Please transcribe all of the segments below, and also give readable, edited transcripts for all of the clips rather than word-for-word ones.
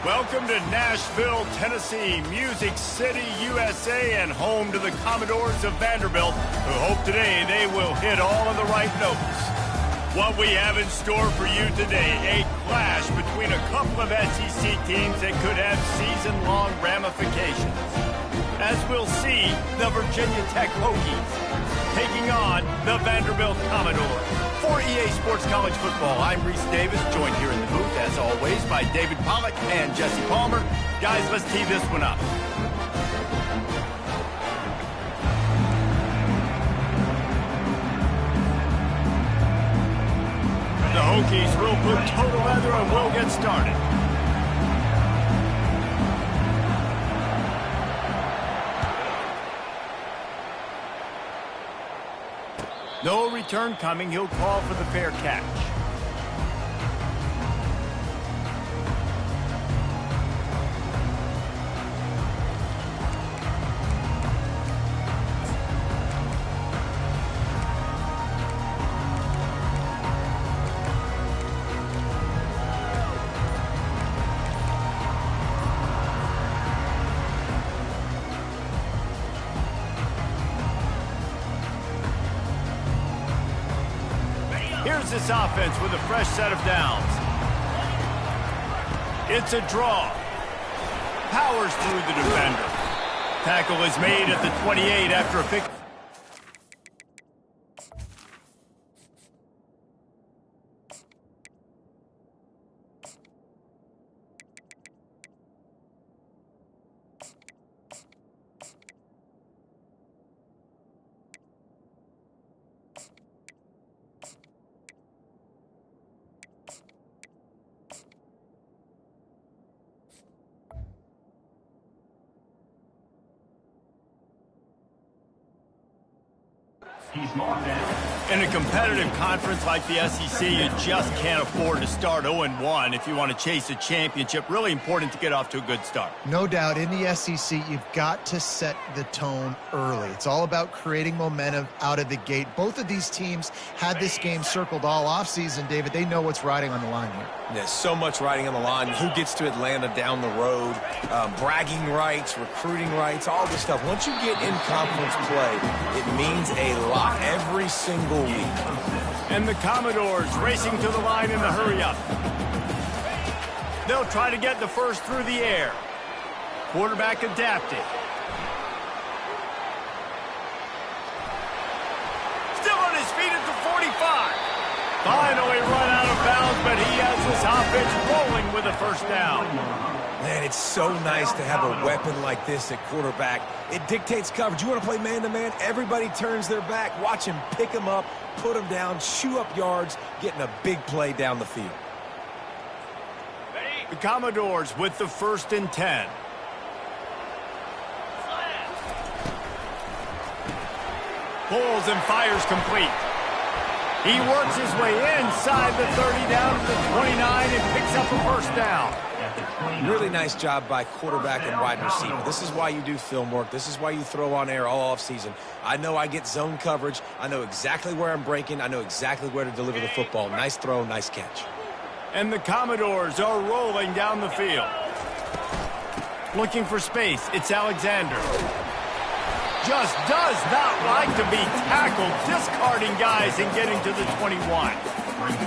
Welcome to Nashville, Tennessee, Music City, USA, and home to the Commodores of Vanderbilt, who hope today they will hit all of the right notes. What we have in store for you today, a clash between a couple of SEC teams that could have season-long ramifications. As we'll see, the Virginia Tech Hokies taking on the Vanderbilt Commodores. For EA Sports College Football, I'm Reese Davis, joined here in the booth, as always, by David Pollack and Jesse Palmer. Guys, let's tee this one up. The Hokies will put total leather and we'll get started. No return coming. He'll call for the fair catch. Here's this offense with a fresh set of downs. It's a draw. Powers through the defender. Tackle is made at the 28 after a pick. In a competitive conference like the SEC, you just can't afford to start 0-1 if you want to chase a championship. Really important to get off to a good start. No doubt, in the SEC, you've got to set the tone early. It's all about creating momentum out of the gate. Both of these teams had this game circled all offseason, David. They know what's riding on the line here. There's so much riding on the line. Who gets to Atlanta down the road, bragging rights, recruiting rights, all this stuff. Once you get in conference play, it means a lot every single week. And the Commodores racing to the line in the hurry-up. They'll try to get the first through the air. Quarterback adapted. Still on his feet at the 45. Finally run out of bounds, but he has his offense rolling with a first down. Man, it's so nice to have a weapon like this at quarterback. It dictates coverage. You want to play man-to-man? Everybody turns their back. Watch him pick him up, put him down, chew up yards, getting a big play down the field. The Commodores with the 1st and 10. Pulls and fires complete. He works his way inside the 30 down to the 29 and picks up a first down. Really nice job by quarterback and wide receiver. This is why you do film work. This is why you throw on air all offseason. I know I get zone coverage. I know exactly where I'm breaking. I know exactly where to deliver the football. Nice throw, nice catch. And the Commodores are rolling down the field. Looking for space. It's Alexander. Just does not like to be tackled, discarding guys and getting to the 21.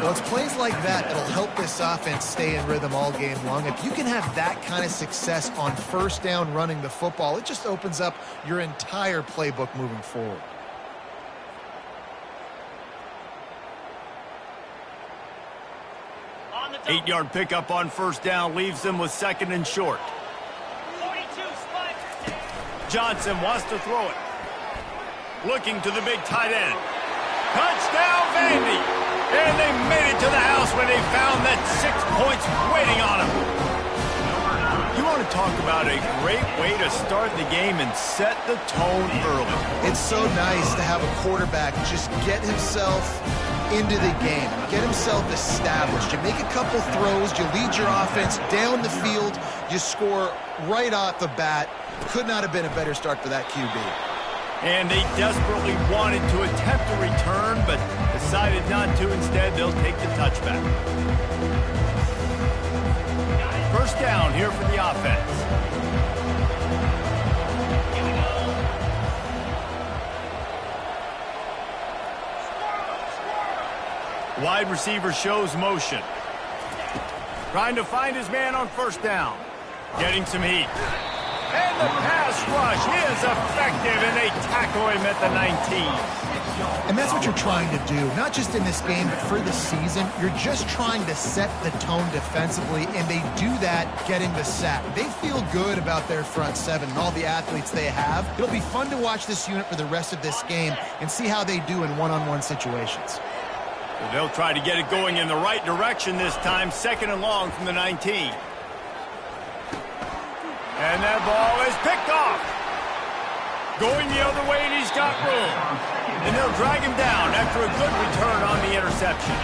Well, it's plays like that that'll help this offense stay in rhythm all game long. If you can have that kind of success on first down running the football, it just opens up your entire playbook moving forward. Eight-yard pickup on first down leaves them with 2nd and short. Johnson wants to throw it. Looking to the big tight end. Touchdown, Vandy! And they made it to the house when they found that 6 points waiting on them. You want to talk about a great way to start the game and set the tone early. It's so nice to have a quarterback just get himself into the game, get himself established. You make a couple throws, you lead your offense down the field, you score right off the bat. Could not have been a better start for that QB. And they desperately wanted to attempt a return, but decided not to. Instead, they'll take the touchback. first down here for the offense. Wide receiver shows motion. Trying to find his man on first down. Getting some heat. And the pass rush is effective, and they tackle him at the 19. And that's what you're trying to do, not just in this game, but for the season. You're just trying to set the tone defensively, and they do that getting the sack. They feel good about their front seven and all the athletes they have. It'll be fun to watch this unit for the rest of this game and see how they do in one-on-one situations. Well, they'll try to get it going in the right direction this time, second and long from the 19. And that ball is picked off. Going the other way, and he's got room. And they'll drag him down after a good return on the interception.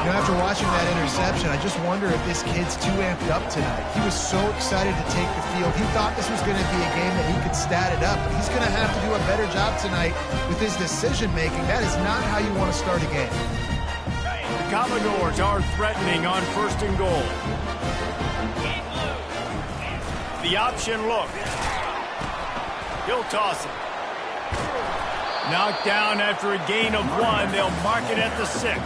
You know, after watching that interception, I just wonder if this kid's too amped up tonight. He was so excited to take the field. He thought this was going to be a game that he could stat it up, but he's going to have to do a better job tonight with his decision-making. That is not how you want to start a game. The Commodores are threatening on first and goal. The option look. He'll toss it. Knocked down after a gain of 1. They'll mark it at the 6.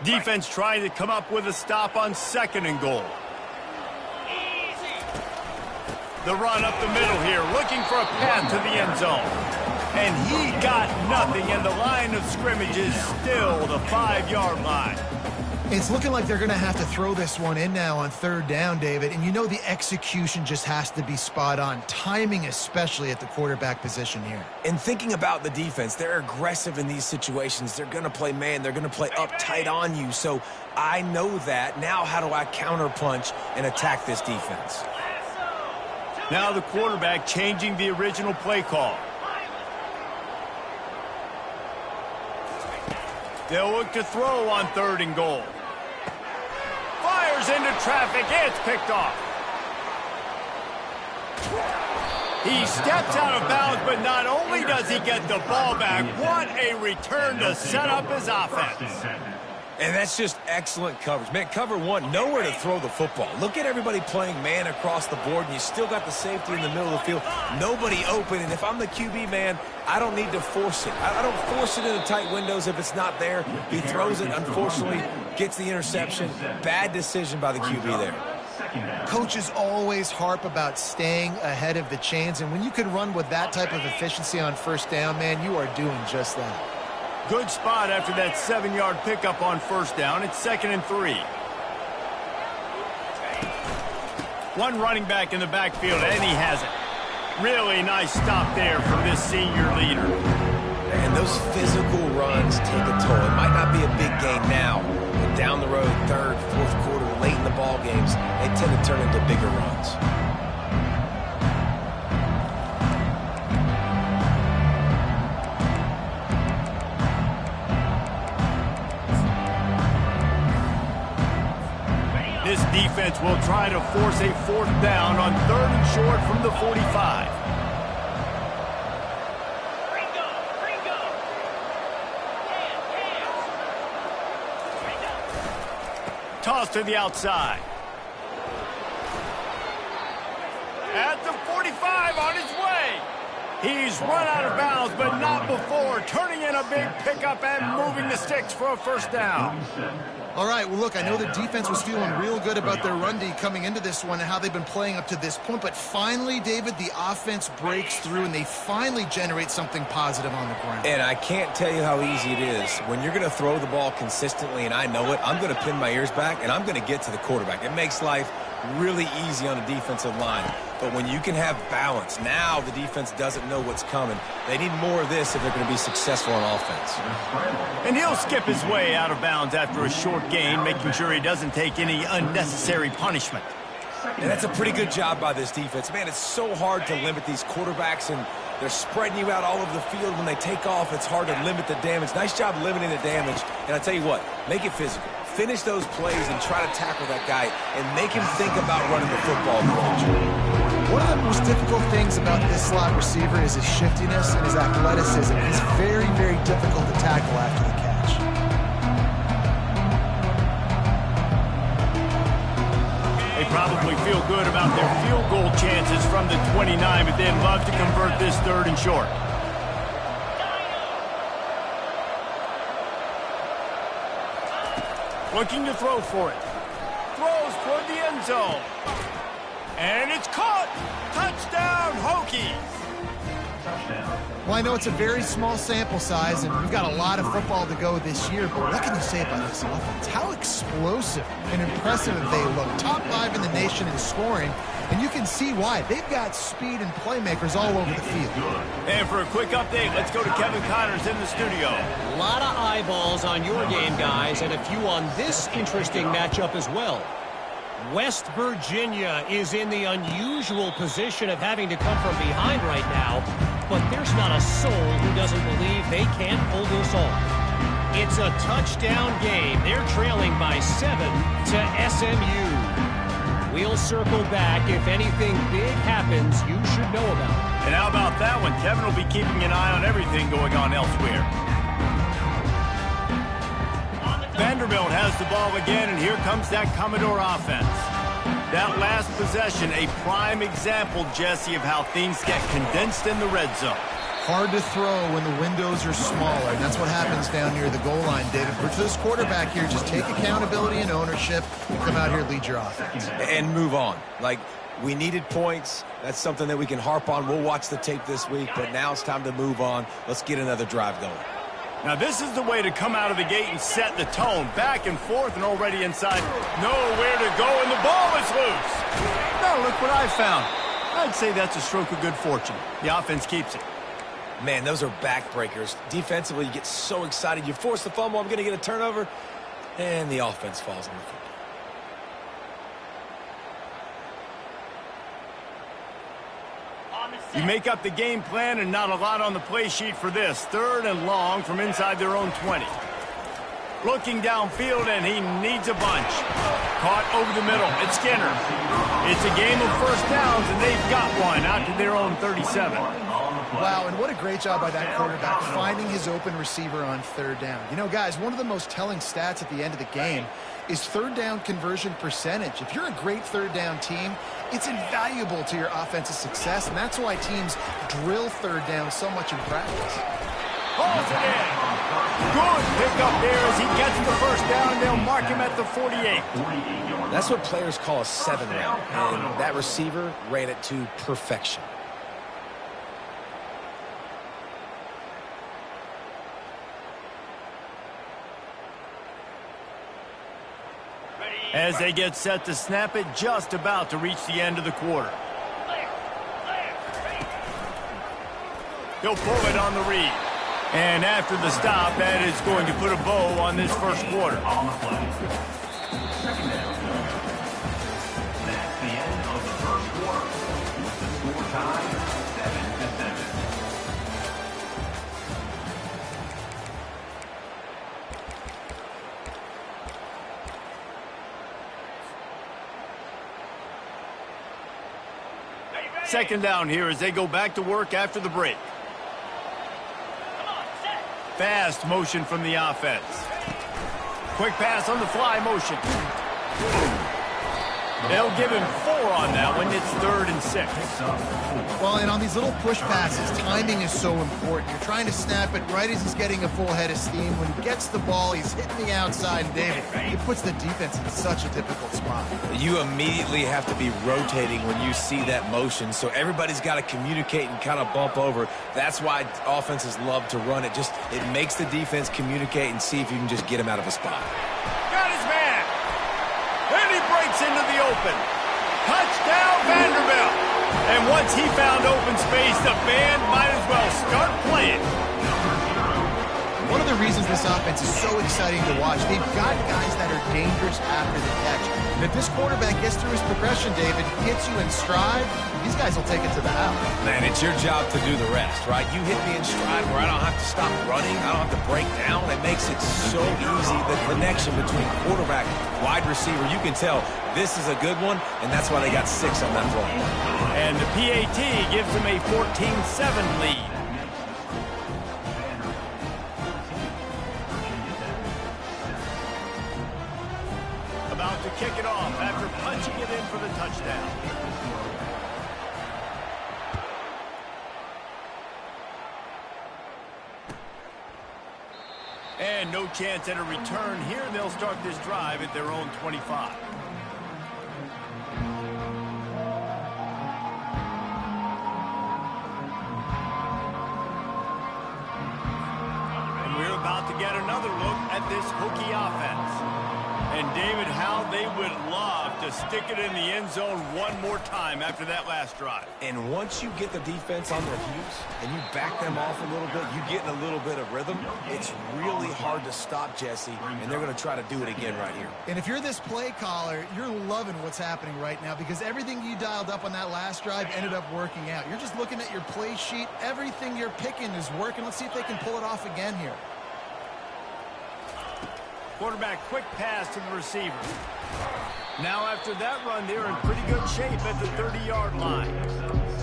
Defense trying to come up with a stop on second and goal. The run up the middle here, looking for a path to the end zone. And he got nothing, and the line of scrimmage is still the 5-yard line. It's looking like they're going to have to throw this one in now on third down, David. And you know the execution just has to be spot on. Timing especially at the quarterback position here. And thinking about the defense, they're aggressive in these situations. They're going to play man. They're going to play up tight on you. So I know that. Now how do I counterpunch and attack this defense? Now the quarterback changing the original play call. They'll look to throw on third and goal. Fires into traffic. It's picked off. He steps out of bounds, but not only does he get the ball back, what a return to set up his offense. And that's just excellent coverage. Man, cover one, nowhere to throw the football. Look at everybody playing man across the board, and you still got the safety in the middle of the field. Nobody open, and if I'm the QB, man, I don't need to force it. I don't force it into tight windows if it's not there. He throws it, unfortunately, gets the interception. Bad decision by the QB there. Coaches always harp about staying ahead of the chains, and when you can run with that type of efficiency on first down, man, you are doing just that. Good spot after that 7-yard pickup on first down. It's 2nd and 3. One running back in the backfield, and he has it. Really nice stop there from this senior leader. And those physical runs take a toll. It might not be a big gain now, but down the road, third, fourth quarter, late in the ball games, they tend to turn into bigger runs. This defense will try to force a fourth down on third and short from the 45. Toss to the outside. At the 45 on his way. He's run out of bounds, but not before. Turning in a big pickup and moving the sticks for a first down. All right, well, look, I know the defense was feeling real good about their run D coming into this one and how they've been playing up to this point, but finally, David, the offense breaks through and they finally generate something positive on the ground. And I can't tell you how easy it is. When you're going to throw the ball consistently, and I know it, I'm going to pin my ears back, and I'm going to get to the quarterback. It makes life really easy on the defensive line. But when you can have balance, now the defense doesn't know what's coming. They need more of this if they're going to be successful on offense. And he'll skip his way out of bounds after a short gain, making sure he doesn't take any unnecessary punishment. And that's a pretty good job by this defense. Man, it's so hard to limit these quarterbacks, and they're spreading you out all over the field. When they take off, it's hard to limit the damage. Nice job limiting the damage. And I tell you what, make it physical. Finish those plays and try to tackle that guy and make him think about running the football in the future. One of the most difficult things about this slot receiver is his shiftiness and his athleticism. He's very, very difficult to tackle after the catch. They probably feel good about their field goal chances from the 29, but they'd love to convert this 3rd and short. Looking to throw for it. Throws toward the end zone. And it's caught. Touchdown, Hokies. Well, I know it's a very small sample size, and we've got a lot of football to go this year, but what can you say about this offense? How explosive and impressive they look. Top 5 in the nation in scoring, and you can see why. They've got speed and playmakers all over the field. And for a quick update, let's go to Kevin Connors in the studio. A lot of eyeballs on your game, guys, and a few on this interesting matchup as well. West Virginia is in the unusual position of having to come from behind right now, but there's not a soul who doesn't believe they can't pull this off. It's a touchdown game. They're trailing by 7 to SMU. We'll circle back. If anything big happens, you should know about it. And how about that one? Kevin will be keeping an eye on everything going on elsewhere. Vanderbilt has the ball again, and here comes that Commodore offense. That last possession, a prime example, Jesse, of how things get condensed in the red zone. Hard to throw when the windows are smaller, and that's what happens down near the goal line, David. For this quarterback here, just take accountability and ownership and come out here and lead your offense. And move on. Like, we needed points. That's something that we can harp on. We'll watch the tape this week, but now it's time to move on. Let's get another drive going. Now, this is the way to come out of the gate and set the tone. Back and forth and already inside. Nowhere to go, and the ball is loose. Now, look what I found. I'd say that's a stroke of good fortune. The offense keeps it. Man, those are backbreakers. Defensively, you get so excited. You force the fumble, I'm going to get a turnover, and the offense falls on the field. You make up the game plan and not a lot on the play sheet for this. 3rd and long from inside their own 20. Looking downfield, and he needs a bunch. Caught over the middle. It's Skinner. It's a game of first downs, and they've got one out to their own 37. Wow, and what a great job by that quarterback finding his open receiver on 3rd down. You know, guys, one of the most telling stats at the end of the game is 3rd down conversion percentage. If you're a great 3rd down team, it's invaluable to your offensive success, and that's why teams drill 3rd down so much in practice. Pulls it in. Good pickup there as he gets the first down, and they'll mark him at the 48. That's what players call a 7 round, and that receiver ran it to perfection. As they get set to snap it, just about to reach the end of the quarter. He'll pull it on the read. And after the stop, that is going to put a bow on this first quarter. On the play. 2nd down. That's the end of the first quarter. With the score tied 7-7. Second down here as they go back to work after the break. Fast motion from the offense. Quick pass on the fly motion. They'll give him 4 on that one. It's 3rd and 6. Well, and on these little push passes, timing is so important. You're trying to snap it right as he's getting a full head of steam. When he gets the ball, he's hitting the outside, and David, it puts the defense in such a difficult spot. You immediately have to be rotating when you see that motion, so everybody's got to communicate and kind of bump over. That's why offenses love to run it. It makes the defense communicate and see if you can just get him out of a spot. Got his man. And he breaks into the open. Touchdown, Vanderbilt. And once he found open space, the band might as well start playing. One of the reasons this offense is so exciting to watch, they've got guys that are dangerous after the catch. And if this quarterback gets through his progression, David, gets you in stride, these guys will take it to the house. Man, it's your job to do the rest, right? You hit me in stride where I don't have to stop running. I don't have to break down. It makes it so easy. The connection between quarterback, wide receiver, you can tell this is a good one, and that's why they got 6 on that play. And the PAT gives them a 14-7 lead. About to kick it off after punching it in for the touchdown. And no chance at a return here. They'll start this drive at their own 25. And we're about to get another look at this Hokie offense. And David, how they would love to stick it in the end zone one more time after that last drive. And once you get the defense on their heels and you back them off a little bit, you get in a little bit of rhythm, it's really hard to stop, Jesse, and they're going to try to do it again right here. And if you're this play caller, you're loving what's happening right now because everything you dialed up on that last drive ended up working out. You're just looking at your play sheet. Everything you're picking is working. Let's see if they can pull it off again here. Quarterback, quick pass to the receiver. Now after that run, they're in pretty good shape at the 30-yard line.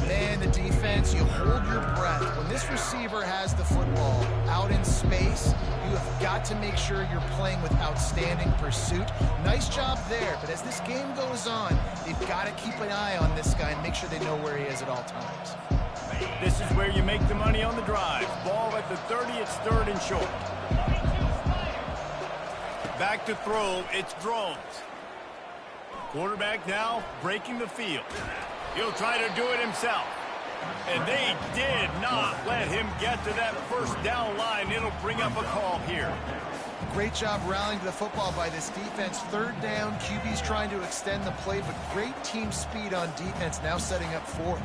Man, the defense, you hold your breath. When this receiver has the football out in space, you have got to make sure you're playing with outstanding pursuit. Nice job there, but as this game goes on, they've got to keep an eye on this guy and make sure they know where he is at all times. This is where you make the money on the drive. Ball at the 30, it's 3rd and short. Back to throw, it's Drones. Quarterback now breaking the field. He'll try to do it himself. And they did not let him get to that first down line. It'll bring up a call here. Great job rallying to the football by this defense. 3rd down, QB's trying to extend the play, but great team speed on defense now setting up 4th.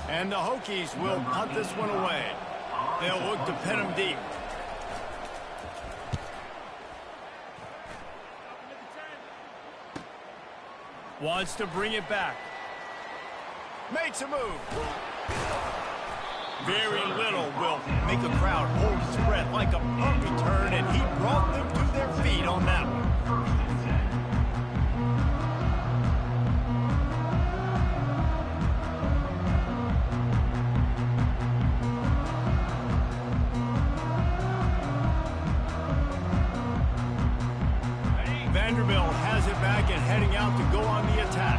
And the Hokies will punt this one away. They'll look to pin him deep. Wants to bring it back. Makes a move. Very little will make a crowd hold its breath like a punt return, and he brought them to their feet on that one. Vanderbilt has it back and heading out to go on the attack.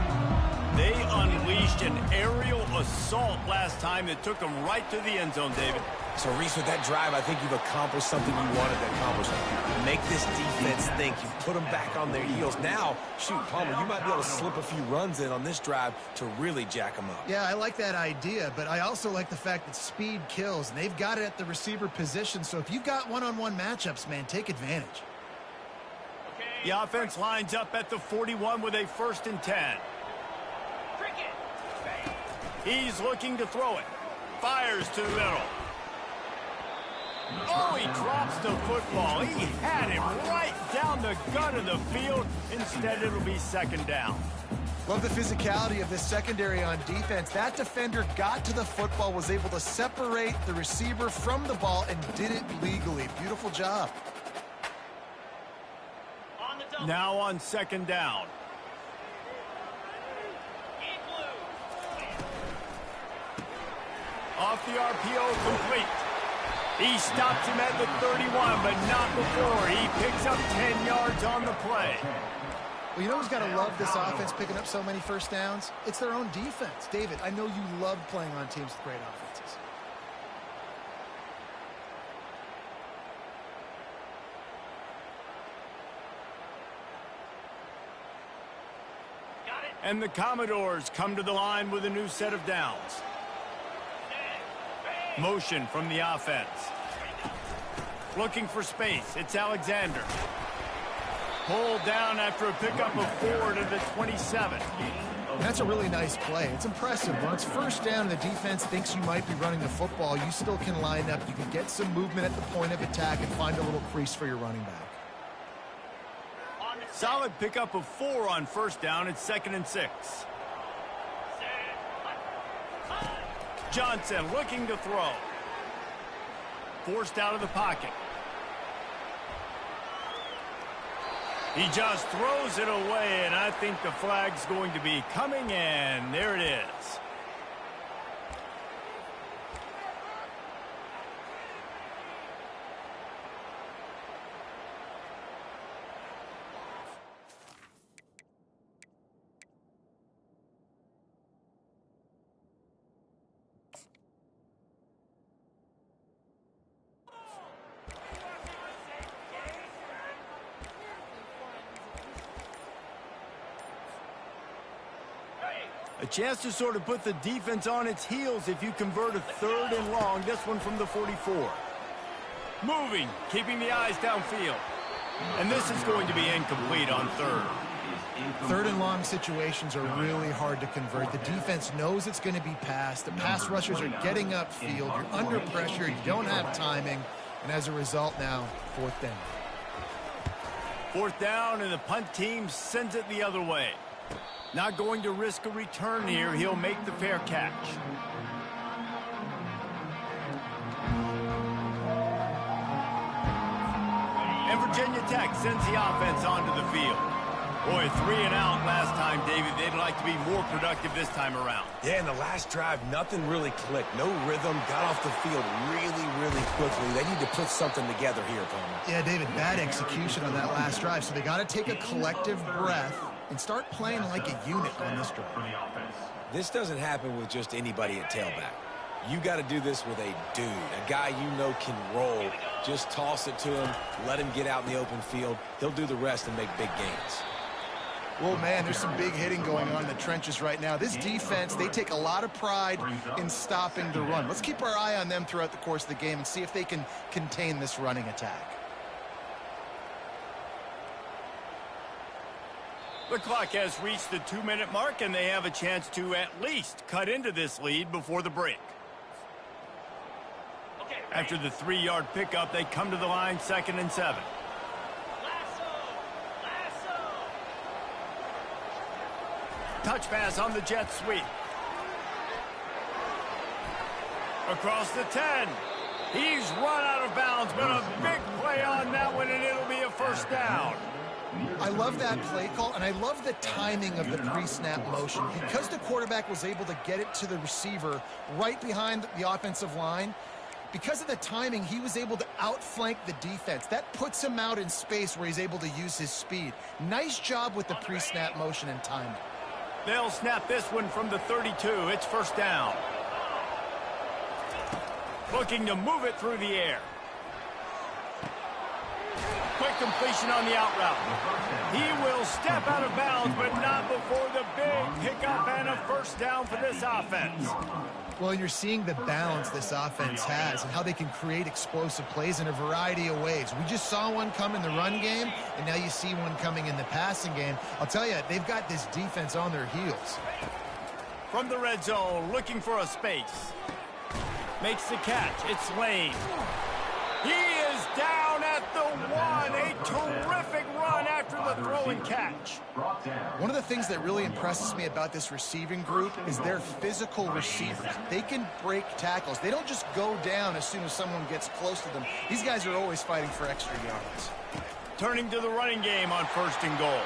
They unleashed an aerial assault last time that took them right to the end zone, David. So, Reese, with that drive, I think you've accomplished something you wanted to accomplish. Make this defense think. You put them back on their heels. Now, shoot, Palmer, you might be able to slip a few runs in on this drive to really jack them up. Yeah, I like that idea, but I also like the fact that speed kills, and they've got it at the receiver position. So if you've got one-on-one matchups, man, take advantage. The offense lines up at the 41 with a 1st and 10. He's looking to throw it. Fires to the middle. Oh, he drops the football. He had him right down the gut of the field. Instead, it'll be 2nd down. Love the physicality of this secondary on defense. That defender got to the football, was able to separate the receiver from the ball, and did it legally. Beautiful job. Now on 2nd down. Off the RPO, complete. He stops him at the 31, but not before. He picks up 10 yards on the play. Well, you know who's got to love this offense picking up so many 1st downs? It's their own defense. David, I know you love playing on teams with great offenses. And the Commodores come to the line with a new set of downs. Motion from the offense. Looking for space. It's Alexander. Pulled down after a pickup of 4 to the 27. And that's a really nice play. It's impressive. When it's first down and the defense thinks you might be running the football, you still can line up. You can get some movement at the point of attack and find a little crease for your running back. Solid pickup of 4 on first down. It's 2nd and 6. Johnson looking to throw. Forced out of the pocket. He just throws it away, and I think the flag's going to be coming in. There it is. A chance to sort of put the defense on its heels if you convert a 3rd and long. This one from the 44. Moving, keeping the eyes downfield. And this is going to be incomplete on 3rd. 3rd and long situations are really hard to convert. The defense knows it's going to be passed. The pass rushers are getting upfield. You're under pressure. You don't have timing. And as a result now, 4th down. 4th down, and the punt team sends it the other way. Not going to risk a return here. He'll make the fair catch. And Virginia Tech sends the offense onto the field. Boy, 3 and out last time, David. They'd like to be more productive this time around. Yeah, in the last drive, nothing really clicked. No rhythm, got off the field really, really quickly. They need to put something together here, Palmer. Yeah, David, bad execution on that last drive. So they got to take a collective breath and start playing like a unit on this drive. This doesn't happen with just anybody at tailback. You got to do this with a dude, a guy you know can roll. Just toss it to him, let him get out in the open field. He'll do the rest and make big gains. Well, man, there's some big hitting going on in the trenches right now. This defense, they take a lot of pride in stopping the run. Let's keep our eye on them throughout the course of the game and see if they can contain this running attack. The clock has reached the 2-minute mark, and they have a chance to at least cut into this lead before the break. After the 3-yard pickup, they come to the line, 2nd and 7. Touch pass on the jet sweep. Across the 10. He's run out of bounds, but a big play on that one, and it'll be a 1st down. I love that play call, and I love the timing of the pre-snap motion. Because the quarterback was able to get it to the receiver right behind the offensive line, because of the timing, he was able to outflank the defense. That puts him out in space where he's able to use his speed. Nice job with the pre-snap motion and timing. They'll snap this one from the 32. It's 1st down. Looking to move it through the air. Quick completion on the out route. He will step out of bounds, but not before the big pickup and a 1st down for this offense. Well, you're seeing the balance this offense has and how they can create explosive plays in a variety of ways. We just saw one come in the run game, and now you see one coming in the passing game. I'll tell you, they've got this defense on their heels. From the red zone, looking for a space. Makes the catch. It's Lane. He is down at the 1. A terrific run after the throw and catch. One of the things that really impresses me about this receiving group is their physical receivers. They can break tackles. They don't just go down as soon as someone gets close to them. These guys are always fighting for extra yards. Turning to the running game on 1st and goal.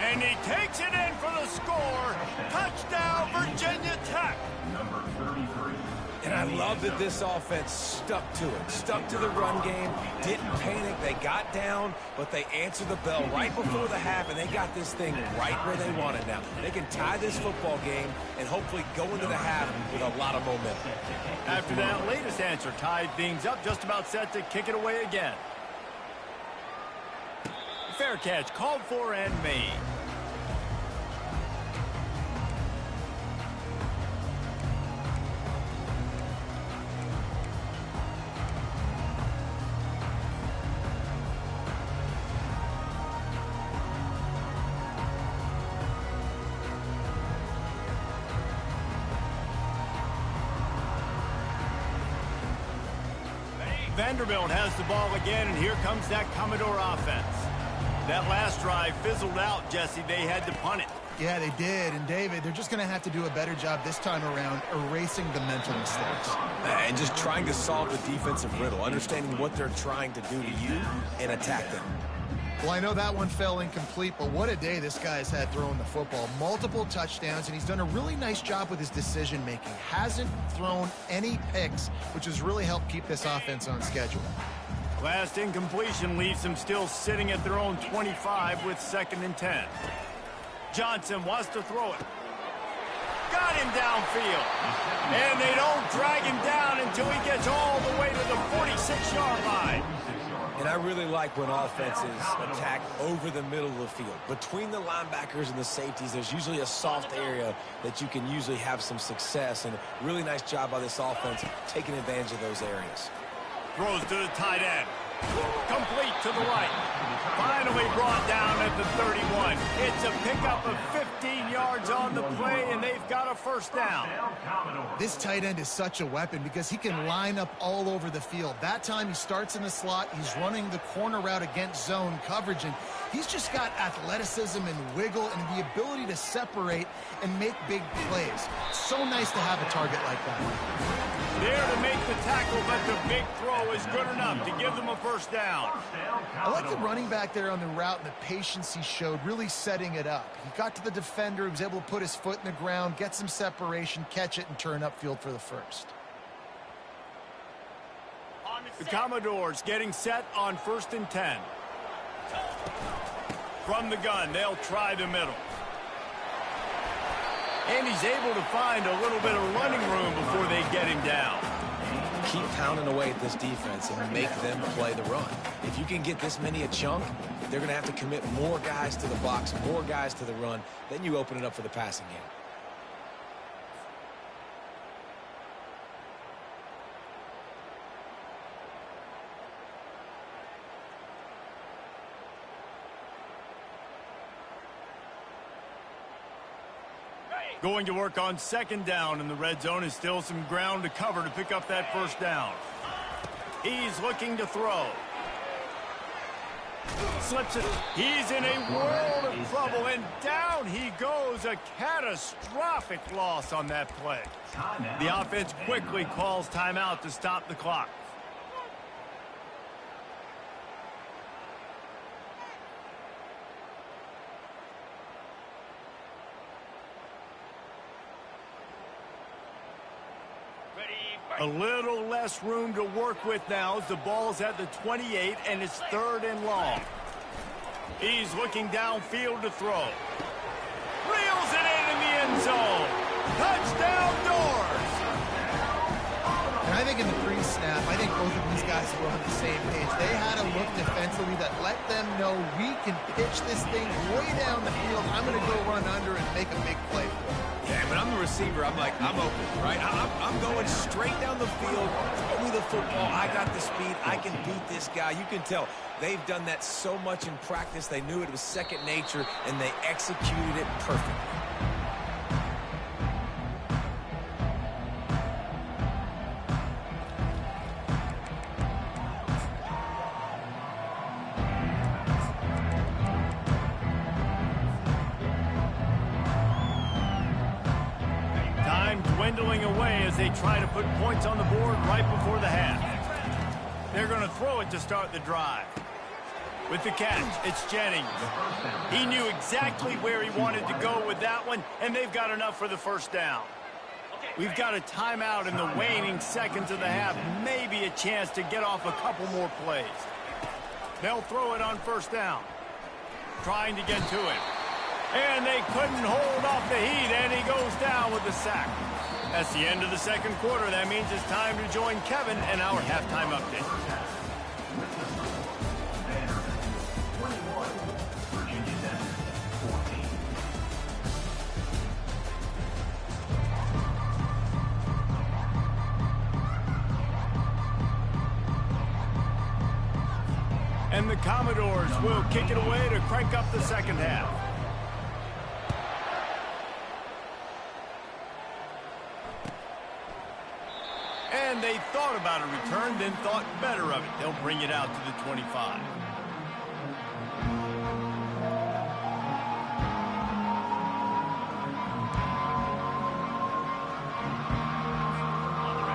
And he takes it in for the score. Touchdown, Virginia Tech. Number 33. And I love that this offense stuck to it, stuck to the run game, didn't panic. They got down, but they answered the bell right before the half, and they got this thing right where they want it now. They can tie this football game and hopefully go into the half with a lot of momentum. After that latest answer, tied things up, just about set to kick it away again. Fair catch, called for and made. Vanderbilt has the ball again, and here comes that Commodore offense. That last drive fizzled out, Jesse. They had to punt it. Yeah, they did. And, David, they're just going to have to do a better job this time around erasing the mental mistakes. And just trying to solve the defensive riddle, understanding what they're trying to do to you and attack them. Well, I know that one fell incomplete, but what a day this guy's had throwing the football. Multiple touchdowns, and he's done a really nice job with his decision-making. Hasn't thrown any picks, which has really helped keep this offense on schedule. Last incompletion leaves them still sitting at their own 25 with 2nd and 10. Johnson wants to throw it. Got him downfield. And they don't drag him down until he gets all the way to the 46-yard line. And I really like when offenses attack over the middle of the field. Between the linebackers and the safeties, there's usually a soft area that you can usually have some success. And a really nice job by this offense taking advantage of those areas. Throws to the tight end. Complete to the right. Finally brought down at the 31. It's a pickup of 15 yards on the play, and they've got a first down. This tight end is such a weapon because he can line up all over the field. That time he starts in the slot. He's running the corner route against zone coverage, and he's just got athleticism and wiggle and the ability to separate and make big plays. So nice to have a target like that. There to make the tackle, but the big throw is good enough to give them a first down. I like the running back there on the route and the patience he showed, really setting it up. He got to the defender, he was able to put his foot in the ground, get some separation, catch it, and turn upfield for the first. The Commodores getting set on 1st and 10. From the gun, they'll try the middle. And he's able to find a little bit of running room before they get him down. Keep pounding away at this defense and make them play the run. If you can get this many a chunk, they're going to have to commit more guys to the box, more guys to the run. Then you open it up for the passing game. Going to work on 2nd down in the red zone is still some ground to cover to pick up that first down. He's looking to throw. Slips it. He's in a world of trouble, and down he goes. A catastrophic loss on that play. The offense quickly calls timeout to stop the clock. A little less room to work with now as the ball's at the 28 and it's 3rd and long. He's looking downfield to throw. Reels it in the end zone. Touchdown Doors! And I think in the pre-snap, I think both of these guys were on the same page. They had a look defensively that let them know we can pitch this thing way down the field. I'm going to go run under and make a big play for it. Yeah, but I'm the receiver. I'm like, I'm open, right? I'm going straight down the field. Throw me the football. I got the speed. I can beat this guy. You can tell they've done that so much in practice. They knew it was second nature, and they executed it perfectly. Dwindling away as they try to put points on the board right before the half. They're going to throw it to start the drive. With the catch, it's Jennings. He knew exactly where he wanted to go with that one, and they've got enough for the first down. We've got a timeout in the waning seconds of the half, maybe a chance to get off a couple more plays. They'll throw it on 1st down. Trying to get to him. And they couldn't hold off the heat, and he goes down with the sack. That's the end of the 2nd quarter. That means it's time to join Kevin and our halftime update. And the Commodores will kick it away to crank up the 2nd half. And return. They thought about a return, then thought better of it. They'll bring it out to the 25.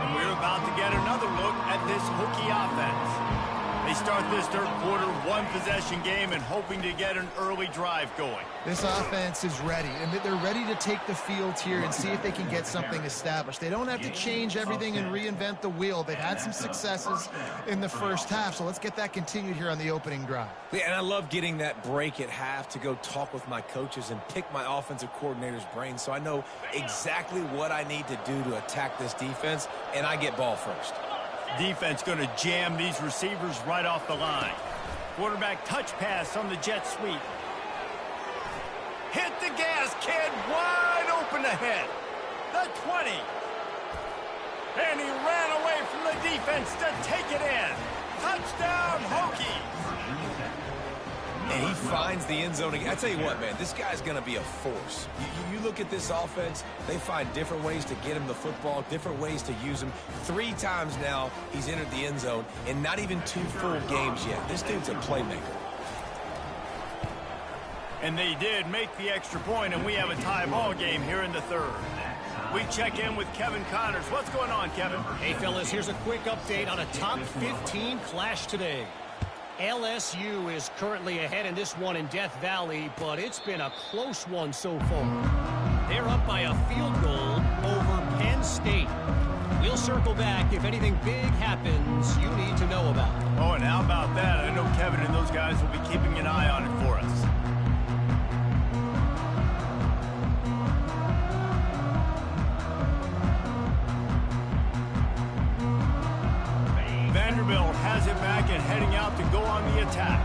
And we're about to get another look at this Hokie offense. They start this third quarter one-possession game and hoping to get an early drive going. This offense is ready, and they're ready to take the field here and see if they can get something established. They don't have to change everything and reinvent the wheel. They've had some successes in the first half, so let's get that continued here on the opening drive. Yeah, and I love getting that break at half to go talk with my coaches and pick my offensive coordinator's brain so I know exactly what I need to do to attack this defense, and I get ball first. Defense going to jam these receivers right off the line. Quarterback touch pass on the jet sweep. Hit the gas, kid. Wide open ahead. The 20. And he ran away from the defense to take it in. Touchdown, Hokies. And he finds the end zone again. I tell you what, man, this guy's going to be a force. You look at this offense, they find different ways to get him the football, different ways to use him. 3 times now he's entered the end zone, and not even 2 full games yet. This dude's a playmaker. And they did make the extra point, and we have a tie ball game here in the third. We check in with Kevin Connors. What's going on, Kevin? Hey, fellas, here's a quick update on a top 15 clash today. LSU is currently ahead in this one in Death Valley, but it's been a close one so far. They're up by a field goal over Penn State. We'll circle back if anything big happens you need to know about. Oh, and how about that? I know Kevin and those guys will be keeping an eye on it for us. Vanderbilt has it back and heading out to go on the attack.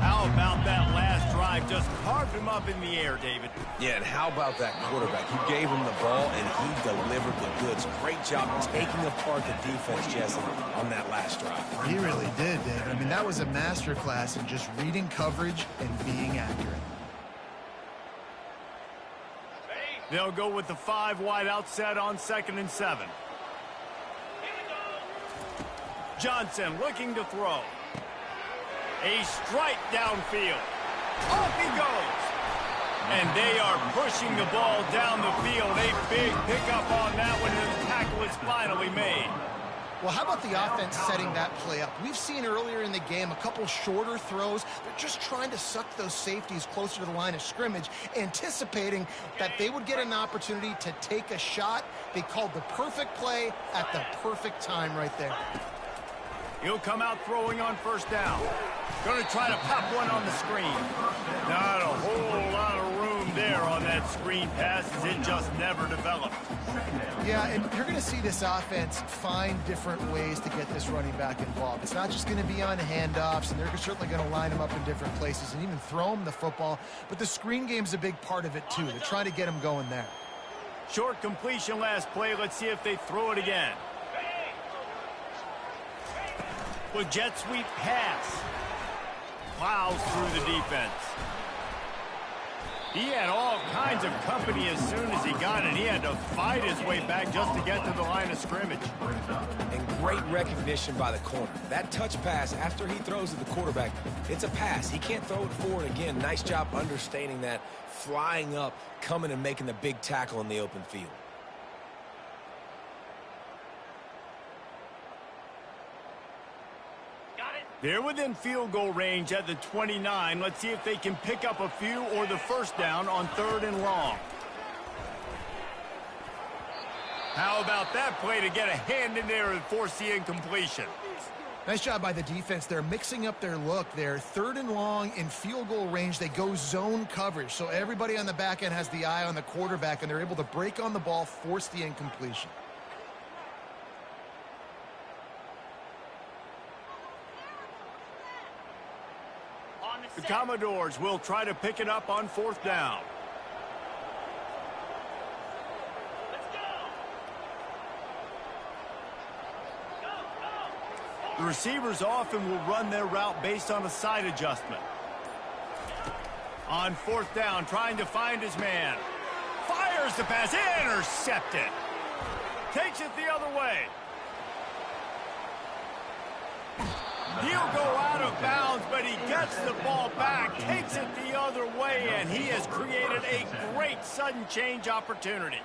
How about that last drive? Just carved him up in the air, David. Yeah, and how about that quarterback? You gave him the ball, and he delivered the goods. Great job taking apart the defense, Jesse, on that last drive. He really did, David. I mean, that was a masterclass in just reading coverage and being accurate. They'll go with the 5 wide out set on 2nd and 7. Johnson looking to throw. A strike downfield. Off he goes. And they are pushing the ball down the field. A big pickup on that one, and the tackle is finally made. Well, how about the offense setting that play up? We've seen earlier in the game a couple shorter throws. They're just trying to suck those safeties closer to the line of scrimmage, anticipating that they would get an opportunity to take a shot. They called the perfect play at the perfect time right there. He'll come out throwing on 1st down. Going to try to pop one on the screen. Not a whole lot of room there on that screen pass, as it just never developed. Yeah, and you're going to see this offense find different ways to get this running back involved. It's not just going to be on handoffs, and they're certainly going to line him up in different places and even throw him the football. But the screen game's a big part of it, too. They're trying to get him going there. Short completion last play. Let's see if they throw it again. Well, jet sweep pass. Plows through the defense. He had all kinds of company as soon as he got it. He had to fight his way back just to get to the line of scrimmage. And great recognition by the corner. That touch pass after he throws to the quarterback, it's a pass. He can't throw it forward again. Nice job understanding that, flying up, coming and making the big tackle in the open field. They're within field goal range at the 29. Let's see if they can pick up a few or the 1st down on 3rd and long. How about that play to get a hand in there and force the incompletion? Nice job by the defense. They're mixing up their look. They're 3rd and long in field goal range. They go zone coverage. So everybody on the back end has the eye on the quarterback, and they're able to break on the ball, force the incompletion. The Commodores will try to pick it up on 4th down. The receivers often will run their route based on a side adjustment. On 4th down, trying to find his man. Fires the pass, intercepted. Takes it the other way. He'll go out of bounds, but he gets the ball back, takes it the other way, and he has created a great sudden change opportunity.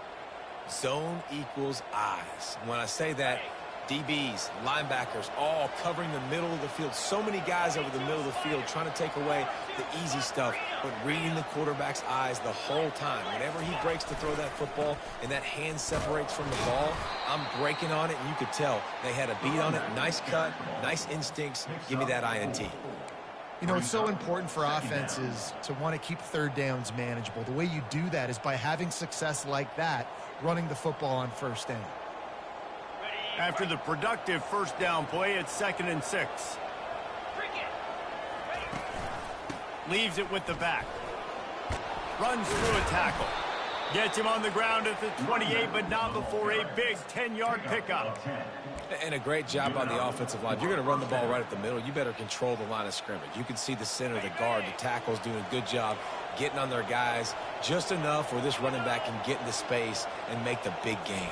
Zone equals eyes. When I say that, DBs, linebackers, all covering the middle of the field. So many guys over the middle of the field trying to take away the easy stuff, but reading the quarterback's eyes the whole time. Whenever he breaks to throw that football and that hand separates from the ball, I'm breaking on it, and you could tell they had a beat on it. Nice cut, nice instincts. Give me that INT. You know, it's so important for offenses to want to keep third downs manageable. The way you do that is by having success like that, running the football on first down. After the productive first down play, it's 2nd and 6. Leaves it with the back. Runs through a tackle. Gets him on the ground at the 28, but not before a big 10-yard pickup. And a great job by the offensive line. If you're going to run the ball right at the middle, you better control the line of scrimmage. You can see the center, the guard, the tackles doing a good job getting on their guys just enough where this running back can get into space and make the big game.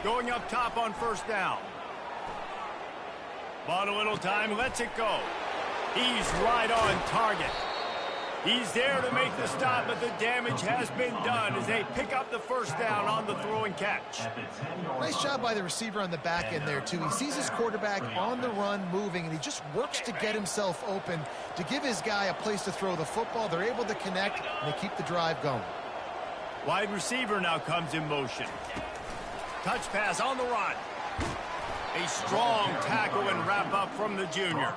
Going up top on first down. Bought a little time, lets it go. He's right on target. He's there to make the stop, but the damage has been done as they pick up the first down on the throw and catch. Nice job by the receiver on the back end there, too. He sees his quarterback on the run moving, and he just works to get himself open to give his guy a place to throw the football. They're able to connect, and they keep the drive going. Wide receiver now comes in motion. Touch pass on the run. A strong tackle and wrap up from the junior.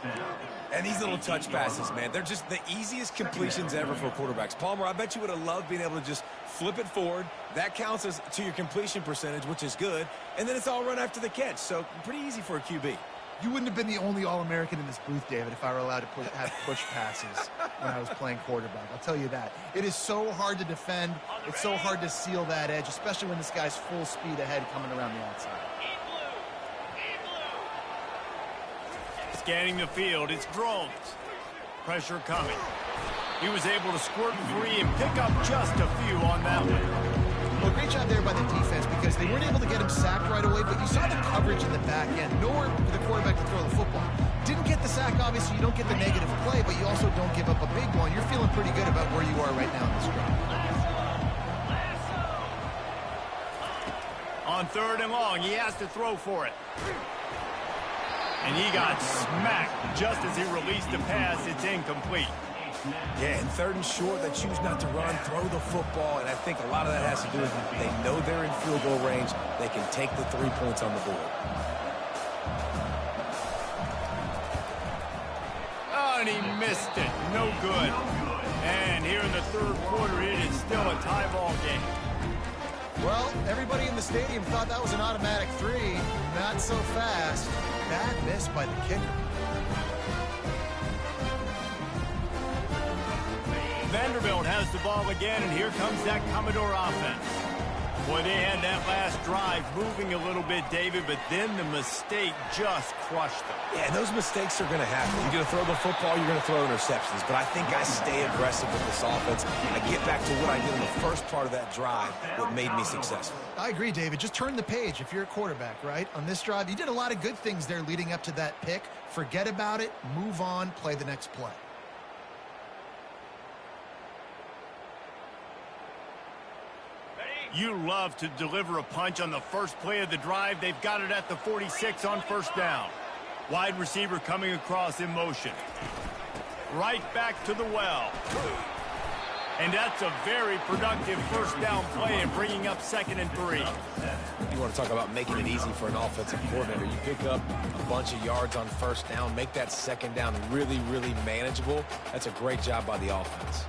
And these little touch passes, man, they're just the easiest completions ever for quarterbacks. Palmer, I bet you would have loved being able to just flip it forward. That counts as to your completion percentage, which is good. And then it's all run after the catch. So pretty easy for a QB. You wouldn't have been the only All-American in this booth, David, if I were allowed to have push passes when I was playing quarterback. I'll tell you that. It is so hard to defend. It's so hard to seal that edge, especially when this guy's full speed ahead coming around the outside. Scanning the field, it's drones. Pressure coming. He was able to squirt free and pick up just a few on that one. Well, great job there by the defense because they weren't able to get him sacked right away, but you saw the coverage in the back end. Nowhere for the quarterback to throw the football. Didn't get the sack, obviously. You don't get the negative play, but you also don't give up a big one. You're feeling pretty good about where you are right now in this drive. On 3rd and long, he has to throw for it. And he got smacked just as he released the pass. It's incomplete. Yeah, and 3rd and short, they choose not to run, throw the football, and I think a lot of that has to do with they know they're in field goal range. They can take the 3 points on the board. Oh, and he missed it. No good. And here in the 3rd quarter, it is still a tie ball game. Well, everybody in the stadium thought that was an automatic 3. Not so fast. Bad miss by the kicker. Vanderbilt has the ball again, and here comes that Commodore offense. Boy, they had that last drive moving a little bit, David, but then the mistake just crushed them. Yeah, those mistakes are going to happen. You're going to throw the football, you're going to throw interceptions, but I think I stay aggressive with this offense. I get back to what I did in the first part of that drive, what made me successful. I agree, David. Just turn the page if you're a quarterback, right? On this drive, you did a lot of good things there leading up to that pick. Forget about it, move on, play the next play. You love to deliver a punch on the first play of the drive. They've got it at the 46 on first down. Wide receiver coming across in motion. Right back to the well. And that's a very productive first down play and bringing up 2nd and 3. You want to talk about making it easy for an offensive coordinator. You pick up a bunch of yards on first down, make that 2nd down really, really manageable. That's a great job by the offense.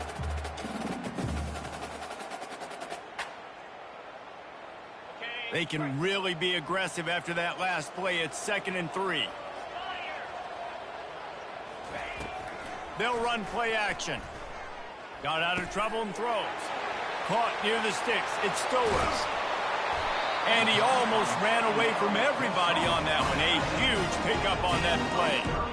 They can really be aggressive after that last play. It's 2nd and 3. They'll run play action. Got out of trouble and throws. Caught near the sticks. It's Stowers. And he almost ran away from everybody on that one. A huge pickup on that play.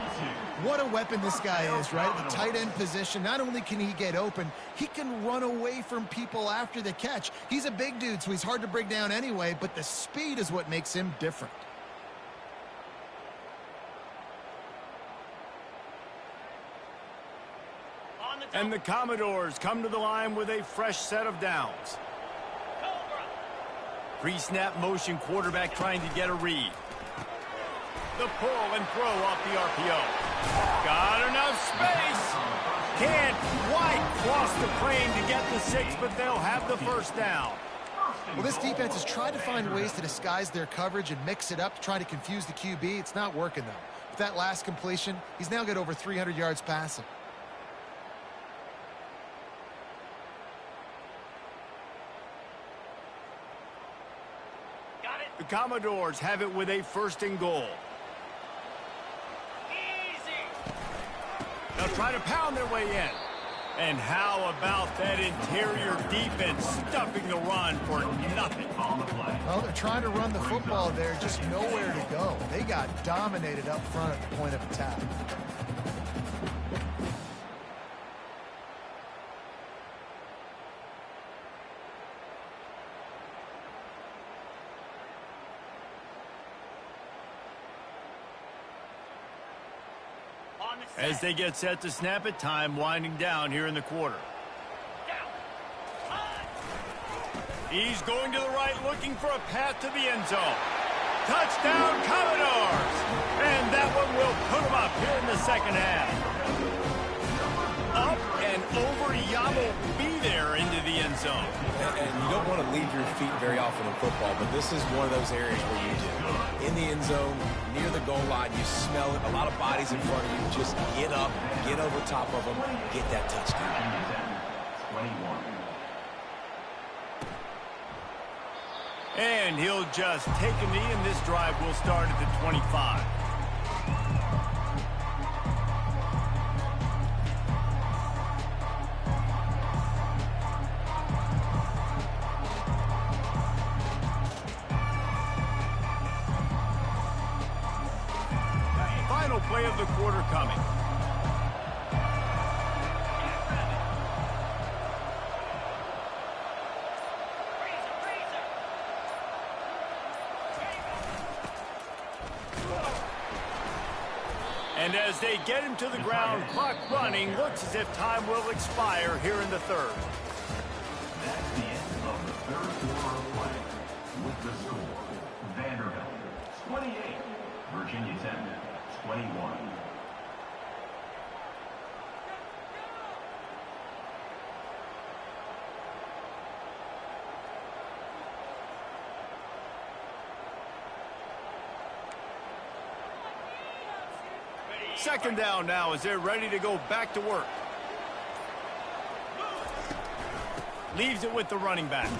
What a weapon this guy is, right? The tight end position. Not only can he get open, he can run away from people after the catch. He's a big dude, so he's hard to bring down anyway, but the speed is what makes him different. And the Commodores come to the line with a fresh set of downs. Pre-snap motion quarterback trying to get a read. The pull and throw off the RPO. Got enough space. Can't quite cross the plane to get the 6, but they'll have the first down. Well, this defense has tried to find ways to disguise their coverage and mix it up to try to confuse the QB. It's not working, though. With that last completion, he's now got over 300 yards passing. The Commodores have it with a 1st and goal. They'll try to pound their way in. And how about that interior defense stuffing the run for nothing on the play? Well, they're trying to run the football there, just nowhere to go. They got dominated up front at the point of attack. As they get set to snap it, time winding down here in the quarter. He's going to the right, looking for a path to the end zone. Touchdown, Commodores! And that one will put them up here in the second half. Up and over, Yamo be there into the end zone. And you don't want to leave your feet very often in football, but this is one of those areas where you do. In the end zone, near the goal line, you smell it. A lot of bodies in front of you. Just get up, get over top of them, get that touchdown. 21. And he'll just take a knee, and this drive will start at the 25. Final play of the quarter coming. And as they get him to the ground, clock running, looks as if time will expire here in the 3rd. That's the end of the 3rd quarter of play. With the score, Vanderbilt 28, Virginia Tech 21. Second down now as they're ready to go back to work. Leaves it with the running back.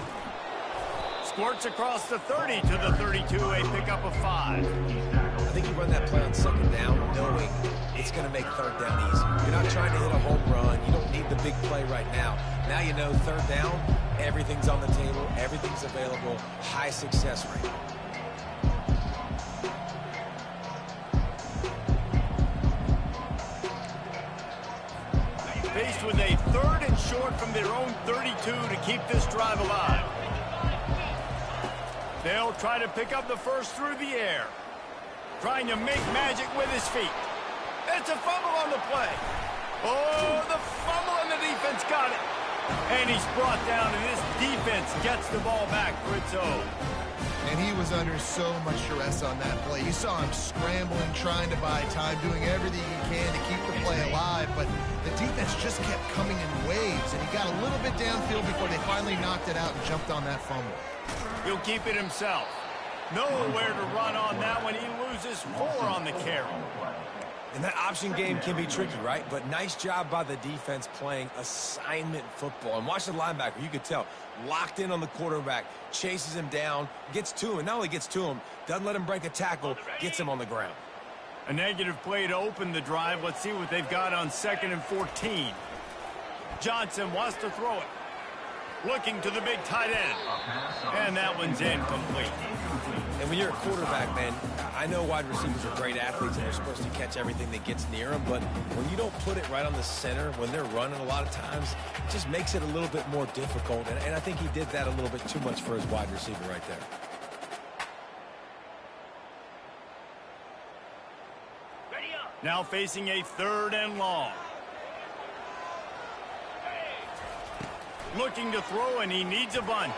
Squirts across the 30 to the 32, a pickup of 5. I think you run that play on second down knowing it's going to make third down easy. You're not trying to hit a home run. You don't need the big play right now. Now you know third down, everything's on the table, everything's available, high success rate. Faced with a 3rd and short from their own 32 to keep this drive alive. They'll try to pick up the first through the air. Trying to make magic with his feet. It's a fumble on the play. Oh, the fumble and the defense got it. And he's brought down, and this defense gets the ball back for its own. And he was under so much duress on that play. You saw him scrambling, trying to buy time, doing everything he can to keep the play alive. But the defense just kept coming in waves, and he got a little bit downfield before they finally knocked it out and jumped on that fumble. He'll keep it himself. Nowhere to run on that one. He loses 4 on the carry. And that option game can be tricky, right? But nice job by the defense playing assignment football. And watch the linebacker. You could tell. Locked in on the quarterback. Chases him down. Gets to him. Not only gets to him, doesn't let him break a tackle. Gets him on the ground. A negative play to open the drive. Let's see what they've got on 2nd and 14. Johnson wants to throw it. Looking to the big tight end. And that one's incomplete. And when you're a quarterback, man, I know wide receivers are great athletes and they're supposed to catch everything that gets near them, but when you don't put it right on the center, when they're running a lot of times, it just makes it a little bit more difficult. And I think he did that a little bit too much for his wide receiver right there. Now facing a 3rd and long. looking to throw, and he needs a bunch.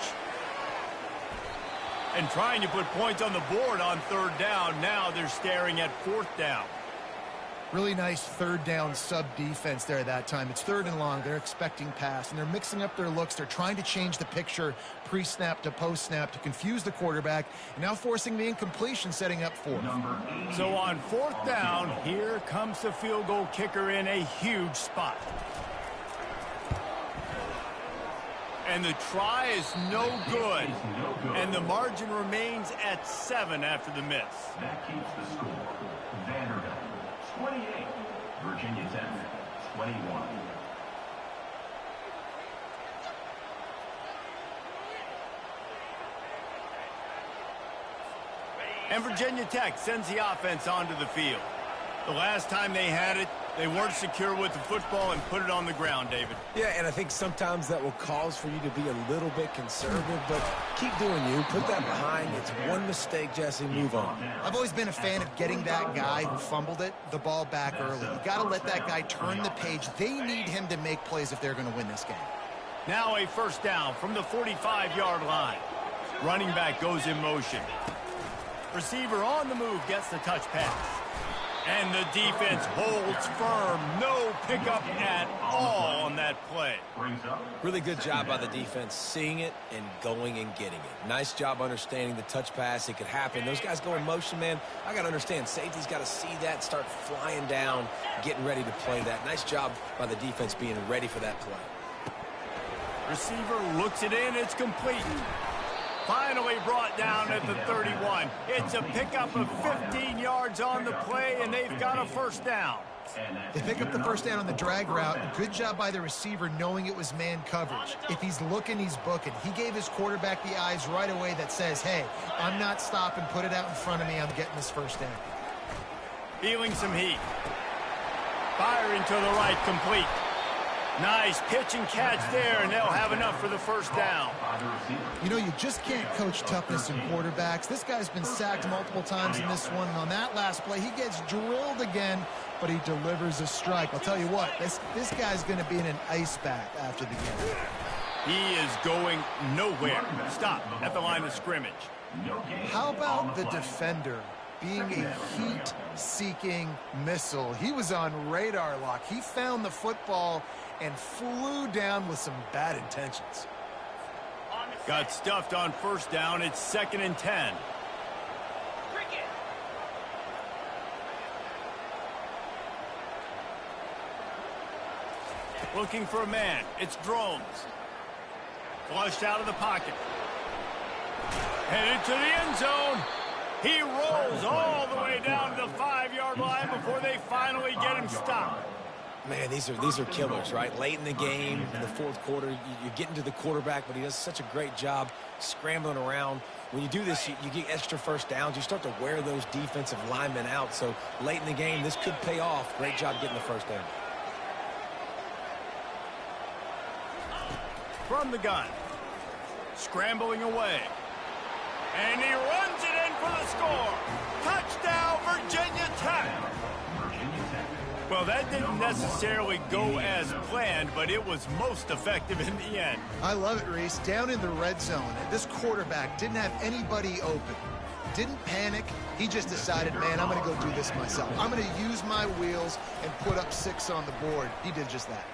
And trying to put points on the board on third down. Now they're staring at fourth down. Really nice third down sub-defense there that time. It's third and long. They're expecting pass, and they're mixing up their looks. They're trying to change the picture pre-snap to post-snap to confuse the quarterback, and now forcing the incompletion, setting up fourth. So on fourth down, here comes the field goal kicker in a huge spot. And the try is no good. And the margin remains at 7 after the miss. That keeps the score. Vanderbilt, 28. Virginia Tech, 21. And Virginia Tech sends the offense onto the field. The last time they had it, they weren't secure with the football and put it on the ground, David. Yeah, and I think sometimes that will cause for you to be a little bit conservative, but keep doing you. Put that behind. It's one mistake, Jesse. Move on. I've always been a fan of getting that guy who fumbled it, the ball back early. You got to let that guy turn the page. They need him to make plays if they're going to win this game. Now a first down from the 45-yard line. Running back goes in motion. Receiver on the move gets the touch pass. And the defense holds firm. No pickup at all on that play. Really good job by the defense seeing it and going and getting it. Nice job understanding the touch pass. It could happen. Those guys go in motion, man. I got to understand. Safety's got to see that, start flying down, getting ready to play that. Nice job by the defense being ready for that play. Receiver looks it in. It's complete. Finally brought down at the 31. It's a pickup of 15 yards on the play, and they've got a first down. They pick up the first down on the drag route. Good job by the receiver knowing it was man coverage. If he's looking, he's booking. He gave his quarterback the eyes right away that says, hey, I'm not stopping. Put it out in front of me. I'm getting this first down. Feeling some heat. Firing to the right, complete. Nice pitch and catch there, and they'll have enough for the first down. You know, you just can't coach toughness in quarterbacks. This guy's been sacked multiple times in this one, and on that last play, he gets drilled again, but he delivers a strike. I'll tell you what, this guy's going to be in an ice bath after the game. He is going nowhere. Stop at the line of scrimmage. How about the defender being a heat-seeking missile? He was on radar lock. He found the football and flew down with some bad intentions. Got stuffed on first down. It's 2nd and 10. Looking for a man. It's Drones. Flushed out of the pocket. Headed to the end zone. He rolls all the way down to the 5-yard line before they finally get him stopped. Man, these are killers, right? Late in the game, in the fourth quarter, you're getting to the quarterback, but he does such a great job scrambling around. When you do this, you get extra first downs. You start to wear those defensive linemen out. So late in the game, this could pay off. Great job getting the first down. From the gun. Scrambling away. And he runs it in for the score. Touchdown, Virginia Tech. Well, that didn't necessarily go as planned, but it was most effective in the end. I love it, Reese. Down in the red zone, this quarterback didn't have anybody open. Didn't panic. He just decided, man, I'm going to go do this myself. I'm going to use my wheels and put up 6 on the board. He did just that.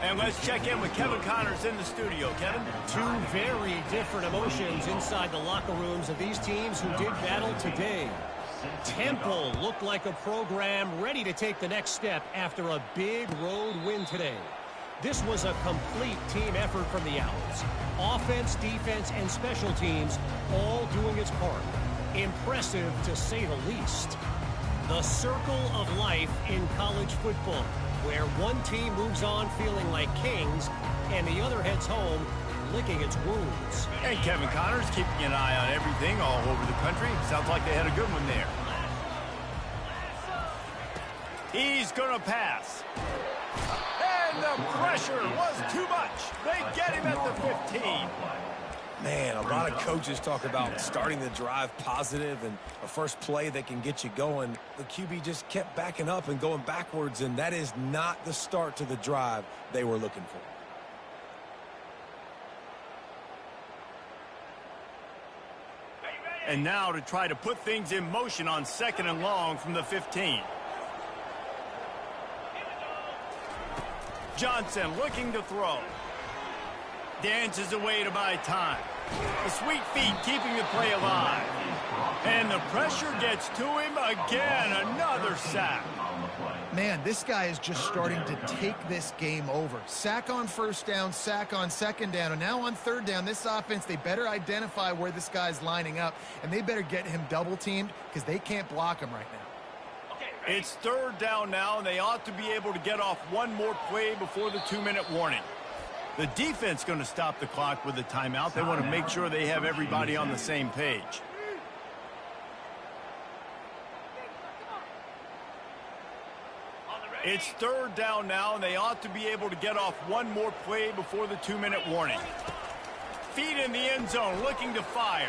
And let's check in with Kevin Connors in the studio. Kevin? Two very different emotions inside the locker rooms of these teams who did battle today. Temple looked like a program ready to take the next step after a big road win today. This was a complete team effort from the Owls. Offense, defense, and special teams all doing its part. Impressive, to say the least. The circle of life in college football, where one team moves on feeling like kings and the other heads home licking its wounds. And Kevin Connors keeping an eye on everything all over the country. Sounds like they had a good one there. He's going to pass. And the pressure was too much. They get him at the 15. Man, a lot of coaches talk about starting the drive positive and a first play that can get you going. The QB just kept backing up and going backwards, and that is not the start to the drive they were looking for. And now to try to put things in motion on 2nd and long from the 15. Johnson looking to throw. Dances away to buy time. The sweet feet keeping the play alive. And the pressure gets to him again. Another sack. Man, this guy is just starting to take this game over. Sack on 1st down, sack on 2nd down, and now on 3rd down, this offense, they better identify where this guy's lining up, and they better get him double-teamed because they can't block him right now. It's 3rd down now, and they ought to be able to get off one more play before the 2-minute warning. The defense going to stop the clock with the timeout. They want to make sure they have everybody on the same page. It's 3rd down now, and they ought to be able to get off one more play before the 2-minute warning. Feet in the end zone, looking to fire.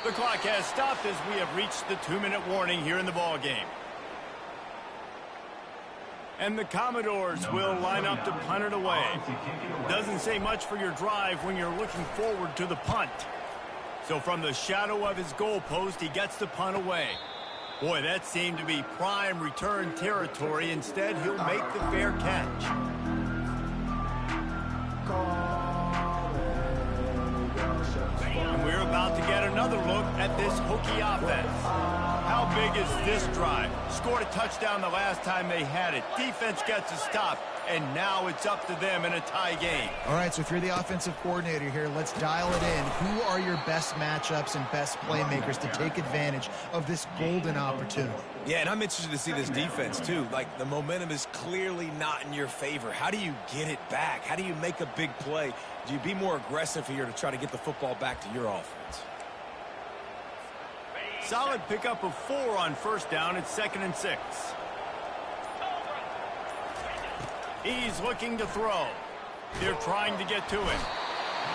The clock has stopped as we have reached the 2-minute warning here in the ball game. And the Commodores will line up to punt it away. Doesn't say much for your drive when you're looking forward to the punt. So from the shadow of his goalpost, he gets the punt away. Boy, that seemed to be prime return territory. Instead, he'll make the fair catch. And we're about to get another look at this Hokie offense. How big is this drive? Scored a touchdown the last time they had it. Defense gets a stop, and now it's up to them in a tie game. All right, so if you're the offensive coordinator here, let's dial it in. Who are your best matchups and best playmakers to take advantage of this golden opportunity? Yeah, and I'm interested to see this defense, too. Like, the momentum is clearly not in your favor. How do you get it back? How do you make a big play? Do you be more aggressive here to try to get the football back to your offense? Solid pickup of 4 on 1st down. It's 2nd and 6. He's looking to throw. They're trying to get to it.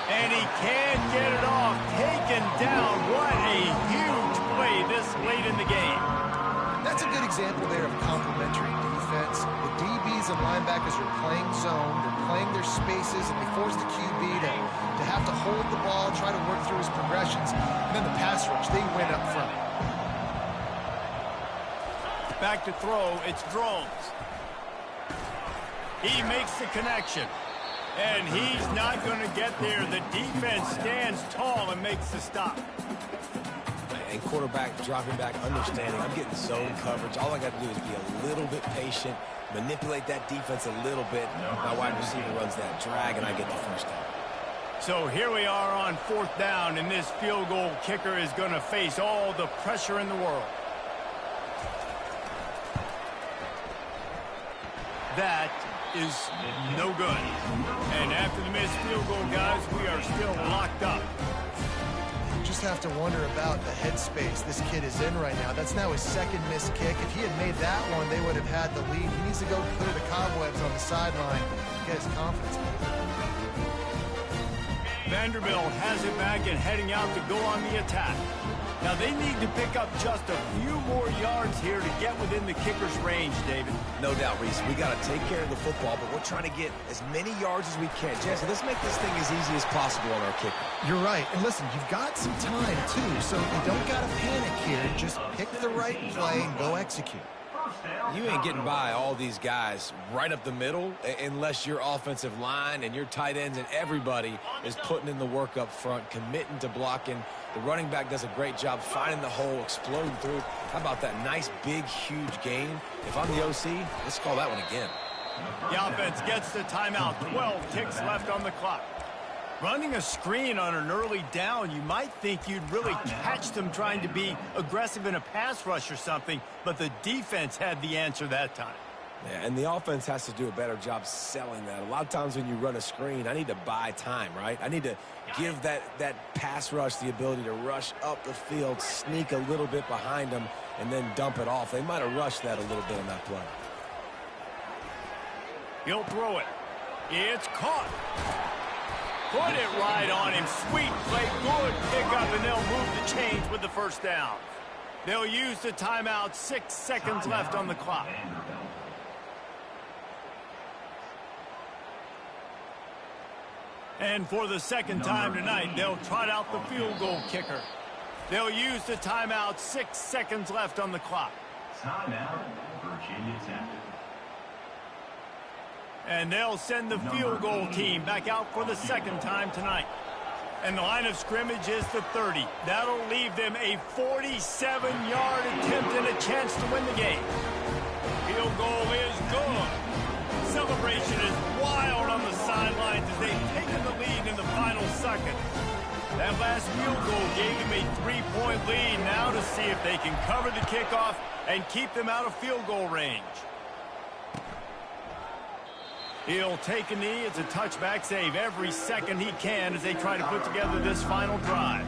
And he can't get it off. Taken down. What a huge play this late in the game. That's a good example there of complementary defense. The DBs and linebackers are playing zone. They're playing their spaces, and they force the QB to have to hold the ball, try to work through his progressions. And then the pass rush, they win up front. Back to throw. It's Drones. He makes the connection. And he's not going to get there. The defense stands tall and makes the stop. And quarterback dropping back, understanding I'm getting zone coverage. All I got to do is be a little bit patient, manipulate that defense a little bit. My wide receiver runs that drag, and I get the 1st down. So here we are on 4th down, and this field goal kicker is going to face all the pressure in the world. That is no good. And after the missed field goal, guys, we are still locked up. Just have to wonder about the headspace this kid is in right now. That's now his 2nd missed kick. If he had made that one, they would have had the lead. He needs to go clear the cobwebs on the sideline and get his confidence back. Vanderbilt has it back and heading out to go on the attack. Now they need to pick up just a few more yards here to get within the kicker's range, David. No doubt, Reese. We got to take care of the football, but we're trying to get as many yards as we can. Jesse, let's make this thing as easy as possible on our kicker. You're right. And listen, you've got some time, too, so you don't got to panic here. Just pick the right play and go execute. You ain't getting by all these guys right up the middle unless your offensive line and your tight ends and everybody is putting in the work up front, committing to blocking. The running back does a great job finding the hole, exploding through. How about that nice, big, huge gain? If I'm the OC, let's call that one again. The offense gets the timeout. 12 ticks left on the clock. Running a screen on an early down, you might think you'd really catch them trying to be aggressive in a pass rush or something, but the defense had the answer that time. Yeah, and the offense has to do a better job selling that. A lot of times when you run a screen, I need to buy time, right? I need to give that pass rush the ability to rush up the field, sneak a little bit behind them, and then dump it off. They might have rushed that a little bit on that play. He'll throw it. It's caught. Put it right on him. Sweet play. Good pickup, and they'll move the chains with the 1st down. They'll use the timeout. 6 seconds left on the clock. And for the 2nd time tonight, they'll trot out the field goal kicker. They'll use the timeout. 6 seconds left on the clock. Timeout, Virginia Tech. And they'll send the field goal team back out for the second time tonight. And the line of scrimmage is the 30. That'll leave them a 47-yard attempt and a chance to win the game. Field goal is good. Celebration is wild on the sidelines as they've taken the lead in the final second. That last field goal gave them a 3-point lead. Now to see if they can cover the kickoff and keep them out of field goal range. He'll take a knee. It's a touchback save every second he can as they try to put together this final drive.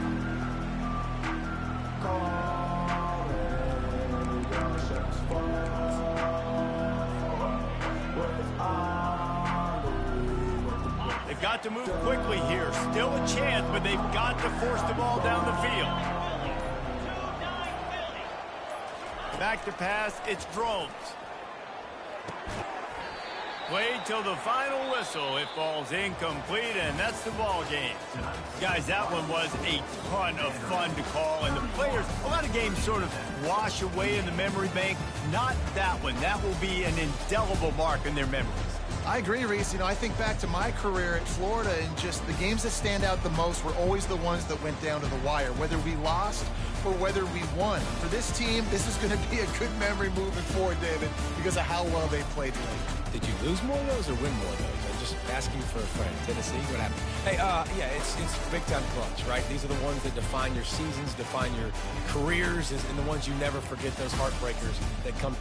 They've got to move quickly here. Still a chance, but they've got to force the ball down the field. Back to pass. It's Drones. Played till the final whistle. It falls incomplete, and that's the ball game. Guys, that one was a ton of fun to call, and the players, a lot of games sort of wash away in the memory bank. Not that one. That will be an indelible mark in their memories. I agree, Reese. You know, I think back to my career at Florida, and just the games that stand out the most were always the ones that went down to the wire, whether we lost or whether we won. For this team, this is going to be a good memory moving forward, David, because of how well they played lately. Did you lose more of those or win more of those? I'm just asking for a friend. Tennessee, what happened? Hey, yeah, it's big-time clutch, right? These are the ones that define your seasons, define your careers, and the ones you never forget, those heartbreakers that come